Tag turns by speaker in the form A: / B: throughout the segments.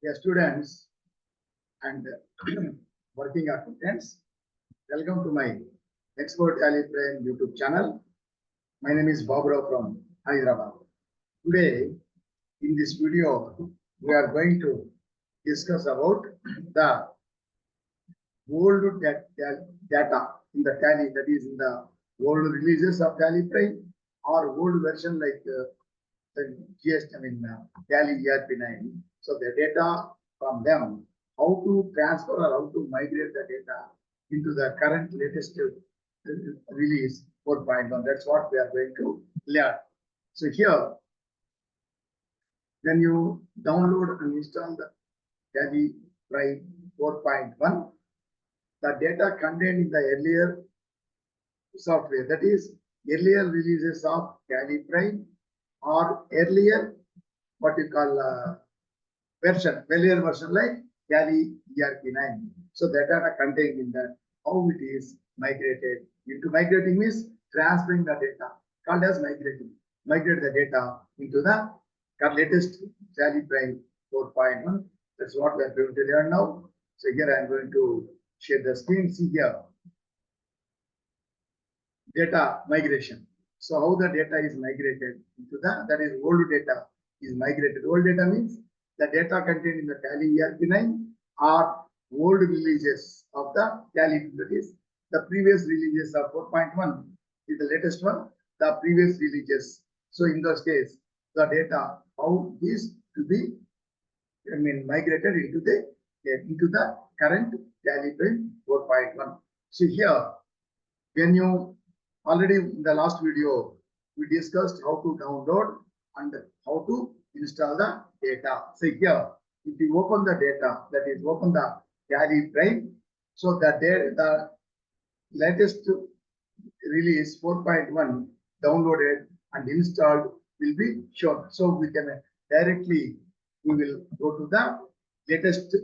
A: Dear students and working accountants, welcome to my Expert Tally Prime YouTube channel. My name is Barbara from Hyderabad. Today, in this video, we are going to discuss about the old data in the Tally, that is in the old releases of Tally Prime or old version like the GST, Tally ERP9. So the data from them, how to transfer or how to migrate the data into the current latest release 4.1. That's what we are going to learn. So here, when you download and install the Tally Prime 4.1, the data contained in the earlier software, that is earlier releases of Tally Prime or earlier what you call earlier version like Tally ERP9. So that are contained in that, how it is migrated into. Migrating means transferring the data, called as migrating. Migrate the data into the latest Tally Prime 4.1. That's what we are going to learn now. So here I am going to share the screen. See here, data migration. So how the data is migrated into that is old data is migrated. Old data means the data contained in the Tally ERP9 are old releases of the Tally, that is the previous releases of 4.1 is the latest one, the previous releases. So in those case, the data how is to be migrated into the current Tally Prime 4.1. So here, when you already in the last video, we discussed how to download and how to install the data. So here, if you open the data, that is open the Tally Prime, so that the latest release 4.1 downloaded and installed will be shown. So we can directly, we will go to the latest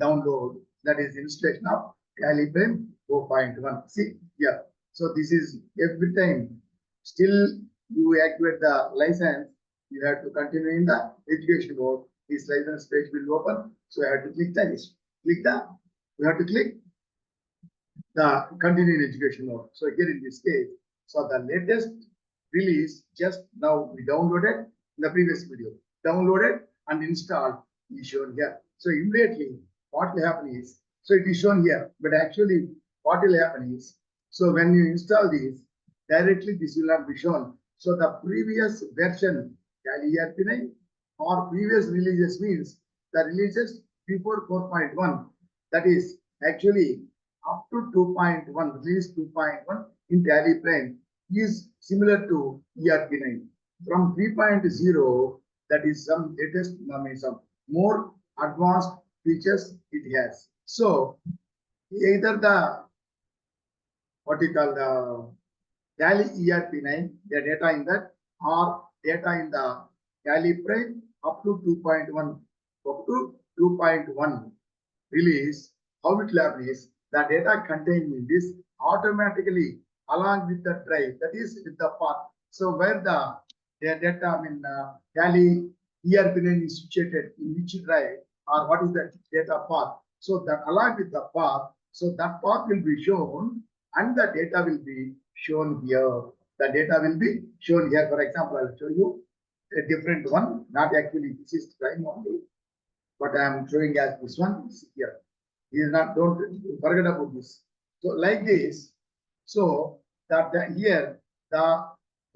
A: download, that is installation of Tally Prime 4.1. See here. So this is every time still you activate the license, you have to continue in the education mode. This license page will open. So I have to click this. We have to click the continue in education mode. So here in this case, so the latest release just now we downloaded in the previous video. Downloaded and installed is shown here. So immediately what will happen is, so it is shown here, but actually what will happen is, so when you install this, directly this will not be shown. So the previous version, Tally ERP9 or previous releases means the releases before 4.1, that is actually up to 2.1, release 2.1 in Tally Prime is similar to ERP9. From 3.0, that is some latest, some more advanced features it has. So either the what you call the Tally ERP9, the data in that, or data in the Tally Prime up to 2.1 release, how it will happen is the data contained in this automatically along with the drive, that is with the path. So where the data Tally ERP9 is situated in which drive or what is the data path. So that along with the path, so that path will be shown and the data will be shown here. The data will be shown here. For example, I will show you a different one. Not actually this is prime only, but I am showing as this one here. This is not, don't forget about this. So like this. So that here the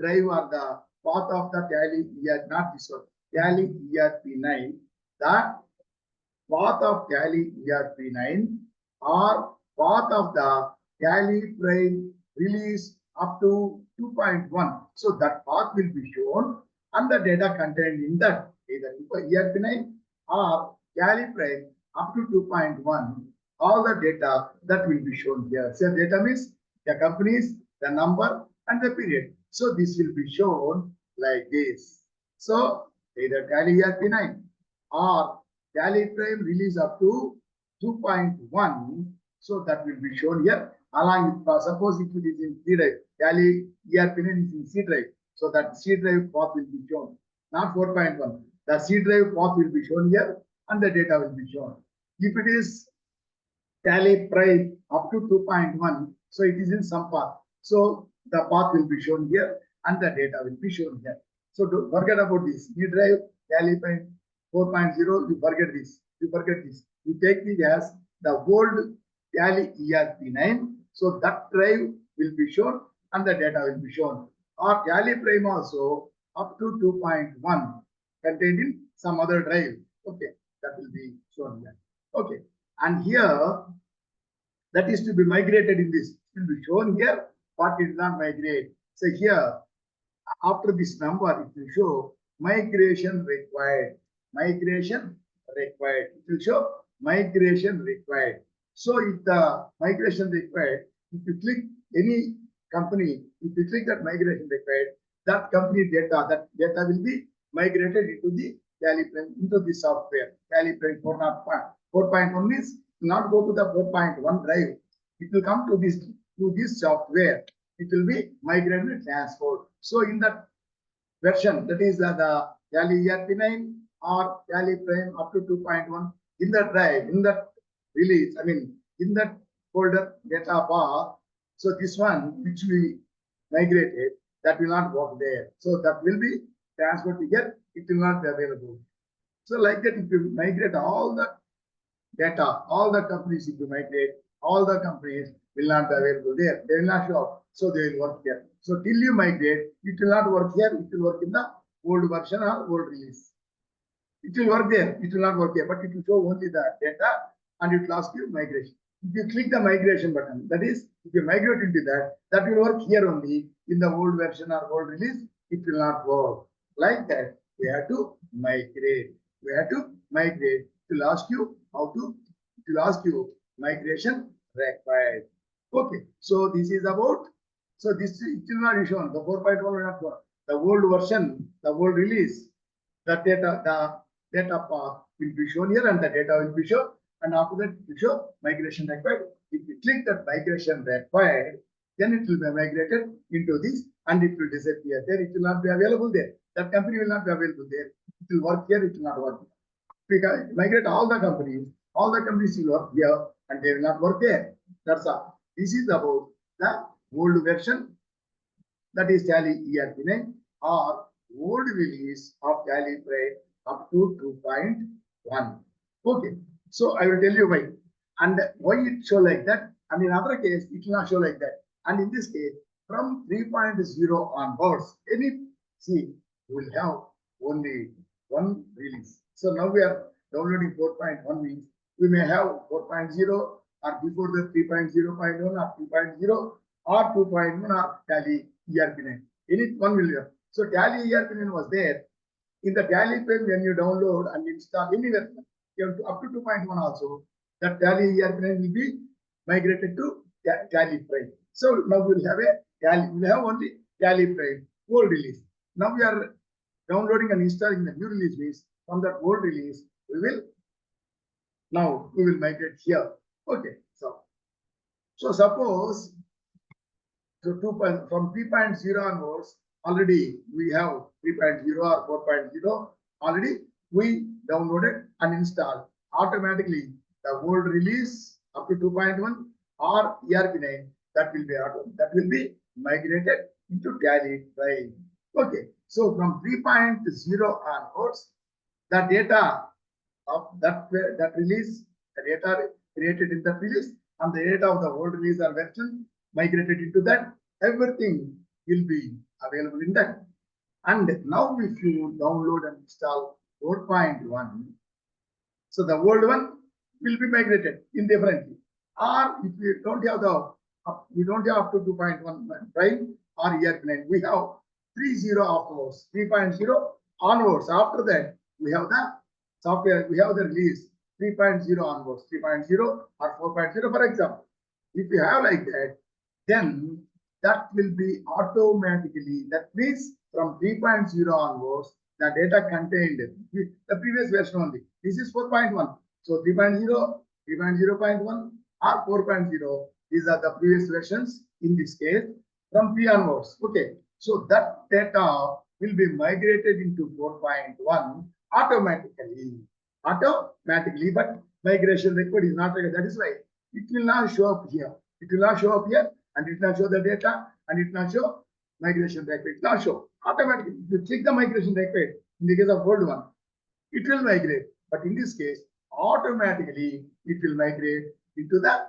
A: drive or the path of the Tally ERP, not this one, Tally ERP9, the path of Tally ERP9 or path of the Tally Prime release up to 2.1. So that path will be shown and the data contained in that either ERP9 or Tally Prime up to 2.1. All the data that will be shown here. So data means the companies, the number and the period. So this will be shown like this. So either Tally ERP9 or Tally Prime release up to 2.1. So that will be shown here. Along with, suppose if it is in C drive, Tally ERP9 is in C drive. So that C drive path will be shown, not 4.1. The C drive path will be shown here and the data will be shown. If it is tally price up to 2.1, so it is in some path. So the path will be shown here and the data will be shown here. So don't forget about this. You drive tally price 4.0, you forget this. You forget this. You take it as the old tally ERP9. So that drive will be shown and the data will be shown. Or tally prime also up to 2.1 contained in some other drive. Okay, that will be shown here. Okay, and here that is to be migrated in this. It will be shown here, but it will not migrate. So here, after this number, it will show migration required. Migration required. It will show migration required. So if the migration required, if you click any company, if you click that migration required, that company data, that data will be migrated into the tally prime, into the software. Tally prime 4.1 means not go to the 4.1 drive. It will come to this software. It will be migrated and transferred. So in that version, that is the tally ERP9 or tally prime up to 2.1, in that drive, in that release, I mean, in that folder data bar. So this one which we migrated, that will not work there. So that will be transferred here. It will not be available. So like that, if you migrate all the data, all the companies, if you migrate, all the companies will not be available there. They will not show up. So they will work here. So till you migrate, it will not work here. It will work in the old version or old release. It will work there. It will not work here, but it will show only the data and it will ask you migration. If you click the migration button, that is, if you migrate into that, that will work here only. In the old version or old release, it will not work. Like that, we have to migrate. We have to migrate. It will ask you how to, it will ask you migration required. Okay, so this is about, so this it will not be shown, the 4.1 will not work. The old version, the old release, the data path will be shown here and the data will be shown. And after that, it will show migration required. If you click that migration required, then it will be migrated into this and it will disappear there. It will not be available there. That company will not be available there. It will work here, it will not work here. Because migrate all the companies will work here and they will not work there. That's all. This is about the old version, that is tally ERP9 or old release of tally prime up to 2.1. Okay, so I will tell you why. And why it show like that, and in other case, it will not show like that. And in this case, from 3.0 onwards, any see will have only one release. So now we are downloading 4.1 means we may have 4.0 or before the 3.0.1 or 2.0 or 2.1 or tally ERP9. Any one will have. So tally ERP9 was there. In the tally prime, when you download and install anywhere, you have to, up to 2.1 also, that tally ERP9 will be migrated to tally prime. So now we will have a tally, we will have only tally prime, old release. Now we are downloading and installing the new release means from that old release, we will migrate here. Okay, so suppose from 3.0 onwards, already we have 3.0 or 4.0 already we downloaded and installed. Automatically the old release up to 2.1 or ERP9 that will be migrated into tally prime. Okay, so from 3.0 onwards, the data of that release, the data created in that release and the data of the old release or version migrated into that, everything will be available in that. And now if you download and install 4.1, so the old one will be migrated indifferently. Or if you don't have up to 2.1 prime or ERP9, we have 3.0 afterwards, 3.0 onwards. After that, we have the software, we have the release 3.0 onwards, 3.0 or 4.0, for example. If you have like that, then that will be automatically, that means from 3.0 onwards, the data contained the previous version only. This is 4.1. So 3.0, 3.0.1 or 4.0, these are the previous versions in this case from 3 onwards. Okay, so that data will be migrated into 4.1 automatically. automatically, but migration record is not required. That is why it will not show up here. It will not show up here, and it will not show the data, and it will not show migration record. It will not show automatically. If you click the migration record in the case of old one, it will migrate. But in this case, automatically it will migrate into the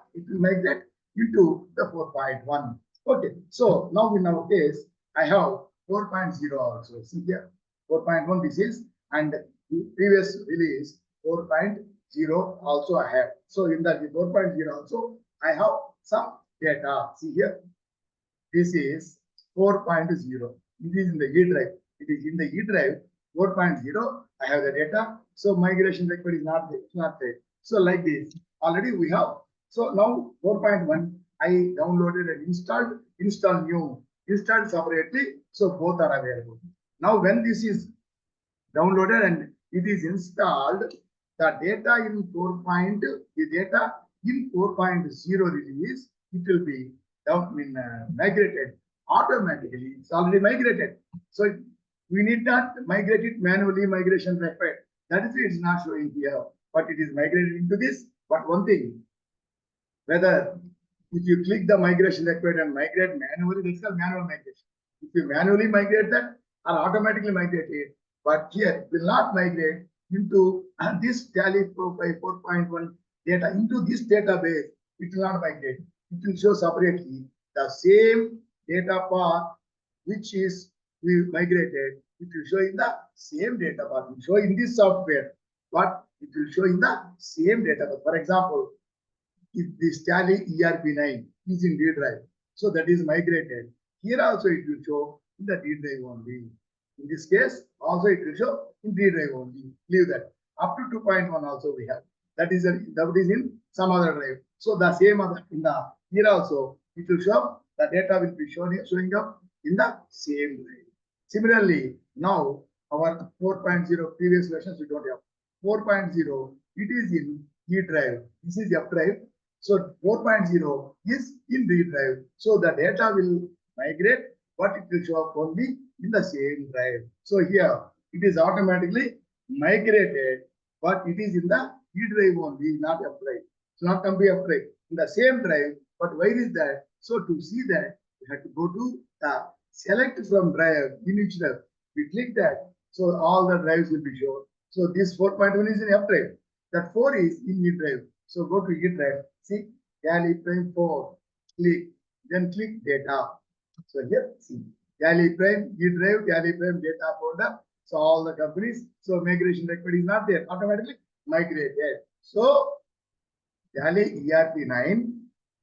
A: 4.1. Okay, so now in our case, I have 4.0 also. See here, 4.1 this is, and the previous release 4.0 also I have. So in the 4.0 also, I have some data. See here, this is 4.0. It is in the E drive. It is in the E drive 4.0. I have the data. So migration record is not there. It's not there. So like this, already we have. So now 4.1, I downloaded and installed. Install new. Installed separately. So both are available. Now when this is downloaded and it is installed, the data in 4.0 release, it will be migrated automatically. It's already migrated. So we need not migrate it manually, migration required. That is why it's not showing here, but it is migrated into this. But one thing, whether if you click the migration required and migrate manually, that's called manual migration. If you manually migrate that, or automatically migrate it, but here it will not migrate into this tally profile 4.1 data into this database. It will not migrate. It will show separately the same data path which is we migrated. It will show in the same data path. It will show in this software, but it will show in the same data path. For example, if this tally ERP9 is in D drive, so that is migrated. Here also it will show in the D drive only. In this case, also it will show in D drive only. Leave that. Up to 2.1 also we have. That is in some other drive. So the same other in the here also it will show the data will be showing up in the same drive. Similarly, now our 4.0 previous versions we don't have. 4.0 it is in D drive. This is F drive. So 4.0 is in D drive. So the data will migrate, but it will show up only in the same drive. So here it is automatically migrated, but it is in the D drive only, not F drive. So not can be F drive in the same drive. But why is that? So to see that, we have to go to the select from drive in each drive. We click that, so all the drives will be shown. So this 4.1 is in F drive. That 4 is in E drive. So go to E drive. See, tally prime 4. Click, then click data. So here, see, tally prime, E drive, tally prime data folder. So all the companies. So migration record is not there. Automatically migrated. So tally ERP9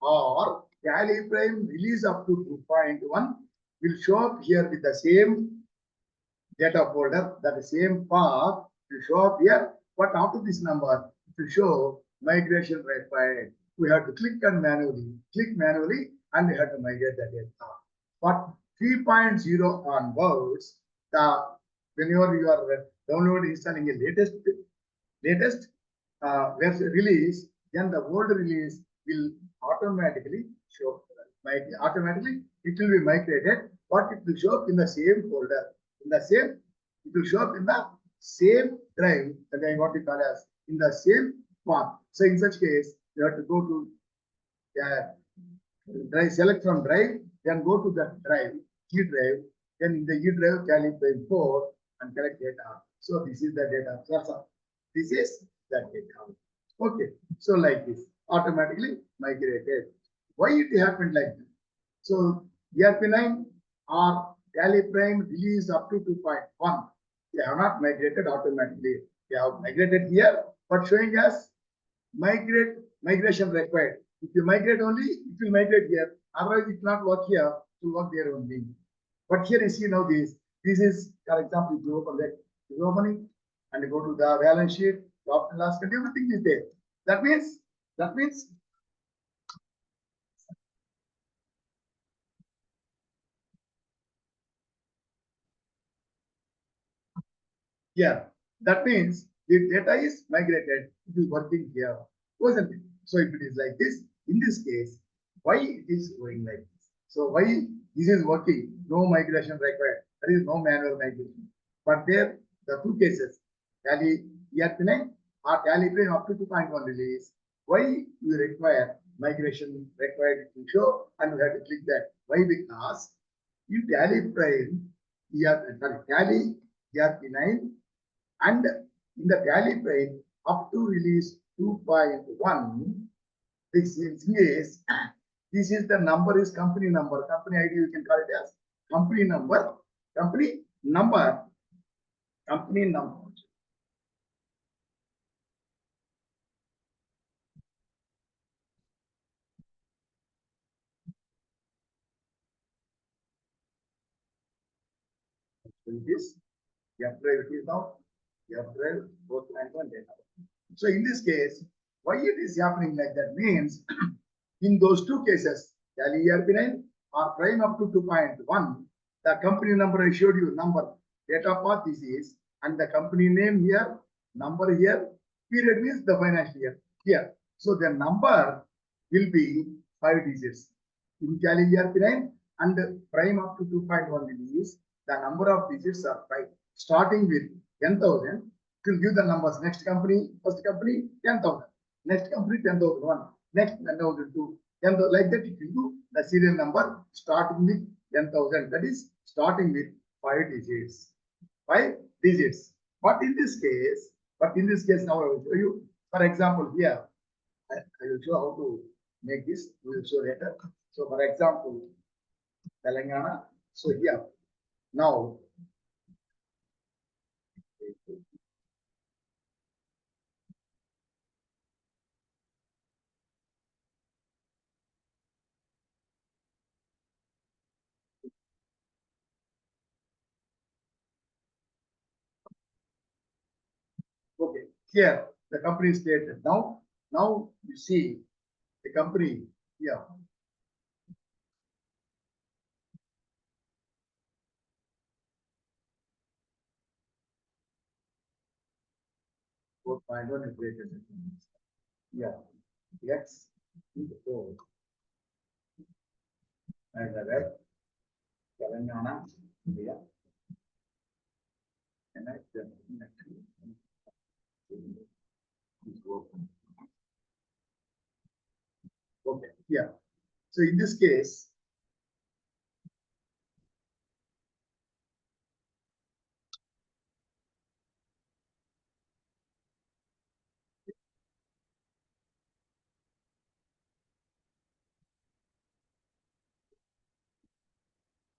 A: or tally prime release up to 2.1 will show up here with the same data folder, that same path will show up here. But after this number, it will show migration required. We have to click manually, and we have to migrate the data. But 3.0 onwards, whenever you are downloading, installing a latest version release, then the old release will automatically show. Automatically, it will be migrated, but it will show up in the same folder. It will show up in the same drive that I want to call as in the same path. So in such case, you have to go to drive, select from drive, then go to the drive, E drive, then in the E drive, tally prime 4 and collect data. So this is the data. This is the data. Okay. So like this, automatically migrated. Why it happened like that? So ERP9 or tally prime released up to 2.1. They have not migrated automatically. They have migrated here, but showing us migration required. If you migrate only, it will migrate here. Otherwise, it will not work here, it will work there only. But here you see now this is, for example, you open that, you opening and go to the balance sheet, profit and loss, everything is there. That means, yeah, that means the data is migrated, it is working here, wasn't it? So if it is like this, in this case, why it is going like this? So why this is working, no migration required, there is no manual migration. But there, the two cases, tally ERP9 or tally prime up to 2.1 release. Why you require migration required to show, and we have to click that. Why? Because you tally prime, tally ERP9, and in the tally prime up to release 2.1, this is the number is company number, company ID, you can call it as company number, company number, company number. This F-drive is now F-drive both and one data. So in this case, why it is happening like that means in those two cases, tally ERP9 or prime up to 2.1, the company number I showed you, number, date of birth is, and the company name here, number here, period means the financial year here. So the number will be 5 digits. In tally ERP9 and prime up to 2.1 release, the number of digits are 5, starting with 10,000. To give the numbers, next company, first company, 10,000. Next company, 10,001. Next, 10,002. 10,000, like that, it will do the serial number starting with 10,000. That is starting with 5 digits. 5 digits. But in this case, now I will show you. For example, here, I will show how to make this. We will show later. So, for example, Telangana. So, here, now, okay, here the company is stated. Now you see the company here. Find one is greater than yeah. X in the code. HYDERABAD, Telangana, India. And I then okay, yeah. So in this case,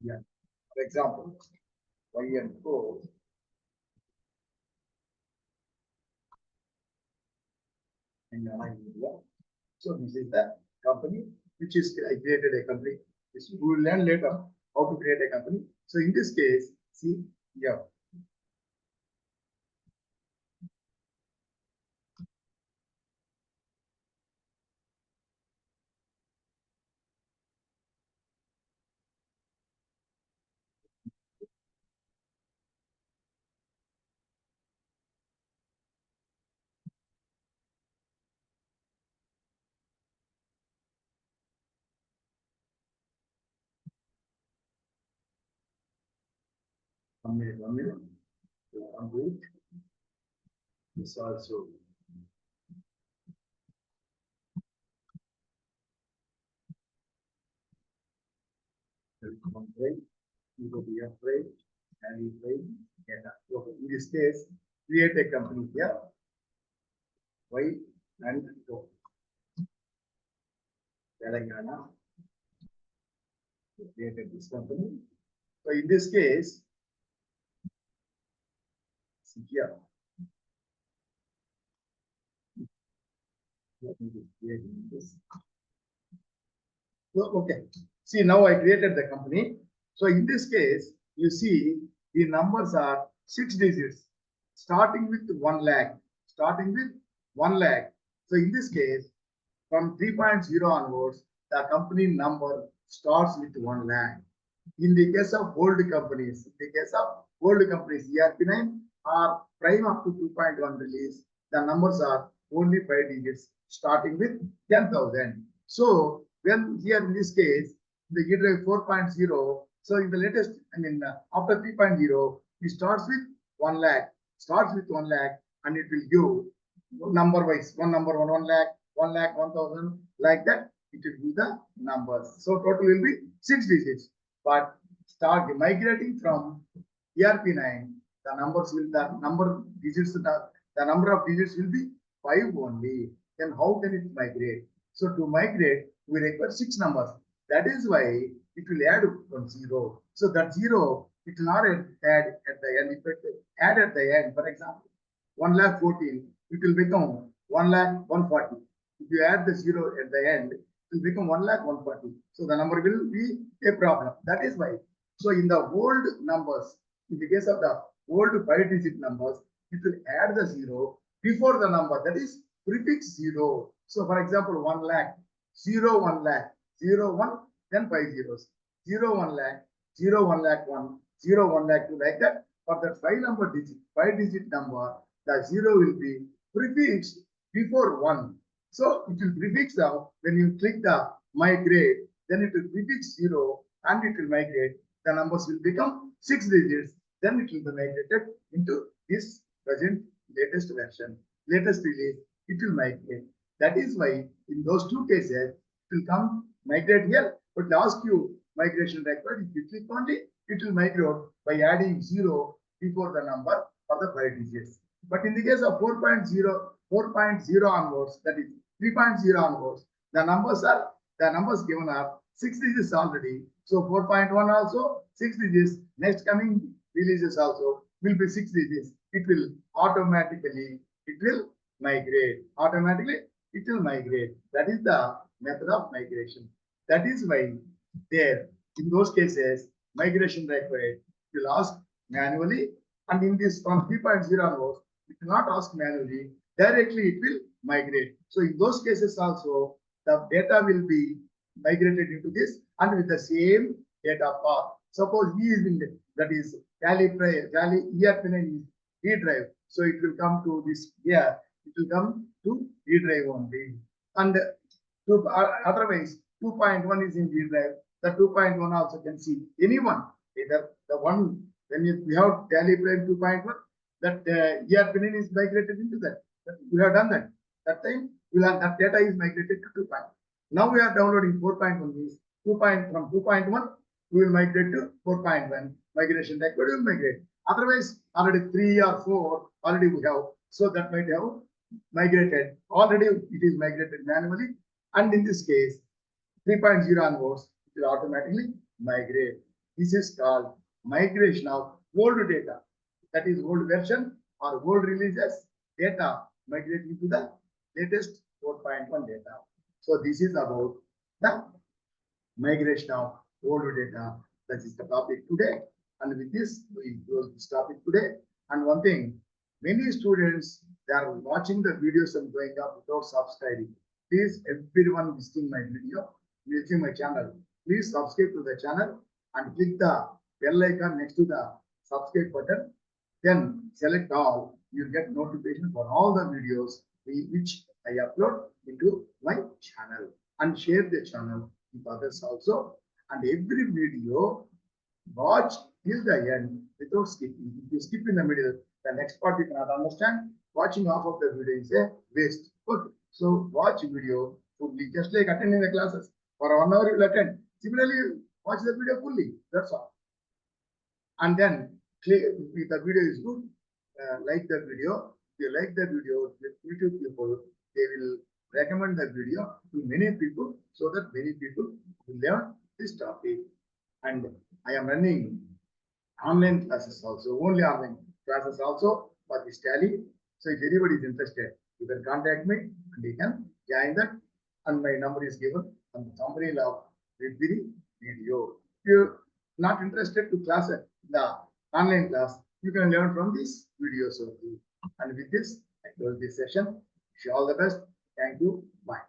A: yeah. For example, Y and 4. In India. So this is the company which is created a company. This we will learn later how to create a company. So in this case, see, yeah. One minute. Complete. This also. Right. You go to your trade and you trade data. So in this case, create a company here. Y and go. Telangana created this company. So in this case, see here. Let me just create this. So, okay. See, now I created the company. So in this case, you see the numbers are 6 digits, starting with 1 lakh, starting with 1 lakh. So in this case, from 3.0 onwards, the company number starts with 1 lakh. In the case of old companies, ERP9 or prime up to 2.1 release, the numbers are only 5 digits, starting with 10,000. So when here in this case, the HYDERABAD 4.0, so in the latest, after 3.0, it starts with 1 lakh, and it will give number wise, one number, 1 lakh, 1,000, like that, it will be the numbers. So total will be 6 digits. But start migrating from ERP9, the numbers will, the number digits, the number of digits will be 5 only. Then how can it migrate? So to migrate, we require 6 numbers. That is why it will add from 0. So that 0, it will not add at the end. If it add at the end, for example, 1,14,000, it will become 1,140,000. If you add the 0 at the end, it will become 1,140,000. So the number will be a problem. That is why. So in the old numbers, in the case of the old 5-digit numbers, it will add the 0 before the number, that is prefix 0. So for example, 1 lakh, 0 1 lakh, 0 1, then 5 zeros, 0 1 lakh, 0 1 lakh 1, 0 1 lakh 2, like that. For that 5-digit number, the 0 will be prefixed before 1. So it will prefix the, when you click the migrate, then it will prefix 0 and it will migrate. The numbers will become 6 digits. Then it will be migrated into this present latest version, latest release. It will migrate. That is why in those two cases, it will come migrate here, but ask you migration required. If you click only, it will migrate by adding 0 before the number for the 5 digits. But in the case of 4.0 onwards, that is 3.0 onwards, the numbers given are 6 digits already. So 4.1 also 6 digits. Next coming releases also will be 6 digits. It will automatically, it will migrate. Automatically, it will migrate. That is the method of migration. That is why there, in those cases, migration required, it will ask manually, and in this from 3.0 onwards, it will not ask manually, directly it will migrate. So in those cases also, the data will be migrated into this and with the same data path. Suppose E is in the, that is tally ERP9 is D drive. So it will come to this here, it will come to D drive only. And otherwise, 2.1 is in D drive. The 2.1 also can see anyone, either the one, when we have tally prime 2.1, that ERP9 is migrated into that. We have done that. That time, we'll have that data is migrated to 2.1. Now we are downloading 4.1 means from 2.1, we will migrate to 4.1. Migration required, we will migrate. Otherwise, already 3 or 4 already we have. So that might have migrated. Already it is migrated manually. And in this case, 3.0 onwards, it will automatically migrate. This is called migration of old data. That is old version or old releases data migrating to the latest 4.1 data. So this is about the migration of old data. That is the topic today. And with this, we close this topic today. And one thing, many students, they are watching the videos and going up without subscribing. Please, everyone visiting my video, visiting my channel, please subscribe to the channel and click the bell icon next to the subscribe button. Then select all. You get notification for all the videos which I upload into my channel, and share the channel with others also. And every video, watch till the end without skipping. If you skip in the middle, the next part you cannot understand. Watching half of the video is a waste. Okay. So watch video fully, just like attending the classes. For 1 hour you will attend. Similarly, watch the video fully. That's all. And then click, if the video is good, like the video. If you like the video, YouTube people, they will recommend the video to many people so that many people will learn this topic. And I am running online classes also, only online classes also for this tally. So if anybody is interested, you can contact me and you can join that. And my number is given on the thumbnail of the video. If you're not interested to class the online class, you can learn from these videos only. And with this, I close this session. Wish you all the best. Thank you. Bye.